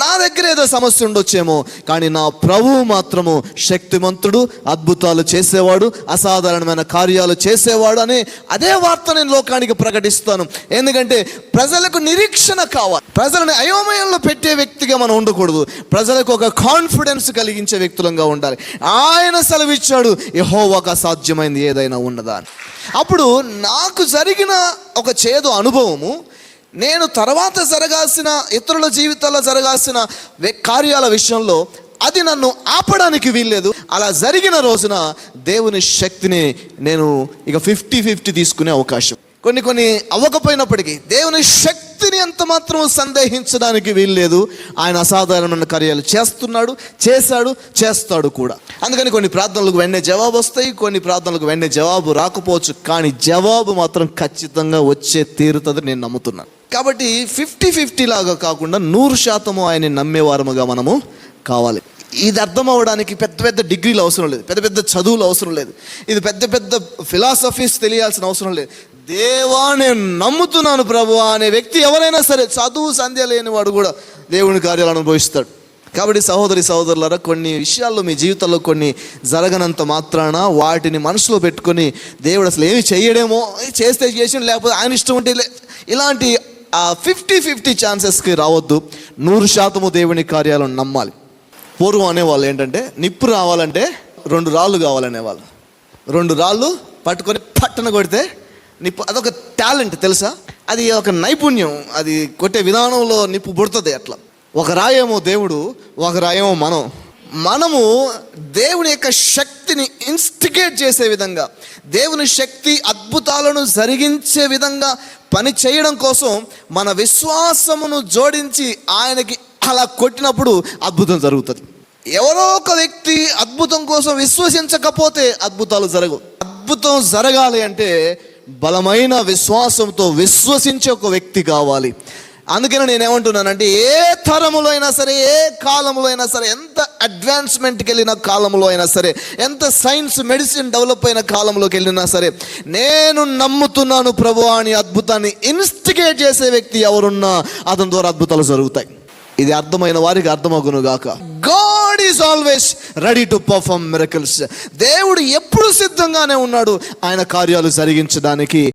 నా దగ్గర ఏదో సమస్య ఉండొచ్చేమో, కానీ నా ప్రభువు మాత్రము శక్తిమంతుడు, అద్భుతాలు చేసేవాడు, అసాధారణమైన కార్యాలు చేసేవాడు అని అదే వార్త నేను లోకానికి ప్రకటిస్తాను. ఎందుకంటే ప్రజలకు నిరీక్షణ కావాలి. ప్రజలను అయోమయంలో పెట్టే వ్యక్తిగా మనం ఉండకూడదు. ప్రజలకు ఒక కాన్ఫిడెన్స్ కలిగించే వ్యక్తులంగా ఉండాలి. ఆయన సెలవిచ్చాడు, యెహోవాకు అసాధ్యమైంది ఏదైనా ఉన్నదా అని. అప్పుడు నాకు జరిగిన ఒక చేదు అనుభవము, నేను తర్వాత జరగాల్సిన ఇతరుల జీవితాల్లో జరగాల్సిన కార్యాల విషయంలో అది నన్ను ఆపడానికి వీల్లేదు. అలా జరిగిన రోజున దేవుని శక్తిని నేను ఇక 50-50 తీసుకునే అవకాశం. కొన్ని అవ్వకపోయినప్పటికీ దేవుని శక్తిని ఎంత మాత్రం సందేహించడానికి వీల్లేదు. ఆయన అసాధారణమైన కార్యాలు చేస్తున్నాడు, చేశాడు, చేస్తాడు కూడా. అందుకని కొన్ని ప్రార్థనలకు వెంటనే జవాబు వస్తాయి, కొన్ని ప్రార్థనలకు వెంటనే జవాబు రాకపోవచ్చు, కానీ జవాబు మాత్రం ఖచ్చితంగా వచ్చే తీరుతుంది నేను నమ్ముతున్నాను. కాబట్టి 50-50 లాగా కాకుండా 100% ఆయన్ని నమ్మేవారముగా మనము కావాలి. ఇది అర్థం అవ్వడానికి పెద్ద పెద్ద డిగ్రీలు అవసరం లేదు, పెద్ద పెద్ద చదువులు అవసరం లేదు, ఇది పెద్ద పెద్ద ఫిలాసఫీస్ తెలియాల్సిన అవసరం లేదు. దేవా నేను నమ్ముతున్నాను ప్రభువా అనే వ్యక్తి ఎవరైనా సరే, చదువు సంధ్య లేని వాడు కూడా దేవుని కార్యాలను అనుభవిస్తాడు. కాబట్టి సహోదరి సహోదరులారా, కొన్ని విషయాల్లో మీ జీవితంలో కొన్ని జరగనంత మాత్రాన వాటిని మనసులో పెట్టుకొని దేవుడు అసలు ఏమి చేయడేమో, చేస్తే చేసి లేకపోతే ఆయన ఇష్టం ఉంటే ఇలాంటి 50-50 ఛాన్సెస్కి రావద్దు. 100% దేవుని కార్యాలను నమ్మాలి. పూర్వం అనేవాళ్ళు ఏంటంటే, నిప్పు రావాలంటే 2 రాళ్ళు కావాలనేవాళ్ళు. 2 రాళ్ళు పట్టుకొని పట్టణ కొడితే నిప్పు, అదొక టాలెంట్ తెలుసా, అది ఒక నైపుణ్యం, అది కొట్టే విధానంలో నిప్పు పుడుతుంది. అట్లా ఒక రాయేమో దేవుడు, ఒక రాయేమో మనము దేవుని యొక్క శక్తిని ఇన్స్టిగేట్ చేసే విధంగా, దేవుని శక్తి అద్భుతాలను జరిగించే విధంగా పని చేయడం కోసం మన విశ్వాసమును జోడించి ఆయనకి అలా కొట్టినప్పుడు అద్భుతం జరుగుతుంది. ఎవరో ఒక వ్యక్తి అద్భుతం కోసం విశ్వసించకపోతే అద్భుతాలు జరగవు. అద్భుతం జరగాలి అంటే బలమైన విశ్వాసంతో విశ్వసించే ఒక వ్యక్తి కావాలి. అందుకని నేనేమంటున్నానంటే, ఏ తరములో అయినా సరే, ఏ కాలంలో అయినా సరే, ఎంత అడ్వాన్స్మెంట్కి వెళ్ళిన కాలంలో అయినా సరే, ఎంత సైన్స్ మెడిసిన్ డెవలప్ అయిన కాలంలోకి వెళ్ళినా సరే, నేను నమ్ముతున్నాను ప్రభు అని అద్భుతాన్ని ఇన్స్టిగేట్ చేసే వ్యక్తి ఎవరున్నా అతని ద్వారా అద్భుతాలు జరుగుతాయి. ఇది అర్థమైన వారికి అర్థమగును గాక. God is always ready to perform miracles. దేవుడు ఎప్పుడు సిద్ధంగానే ఉన్నాడు ఆయన కార్యాలు జరిగించడానికి.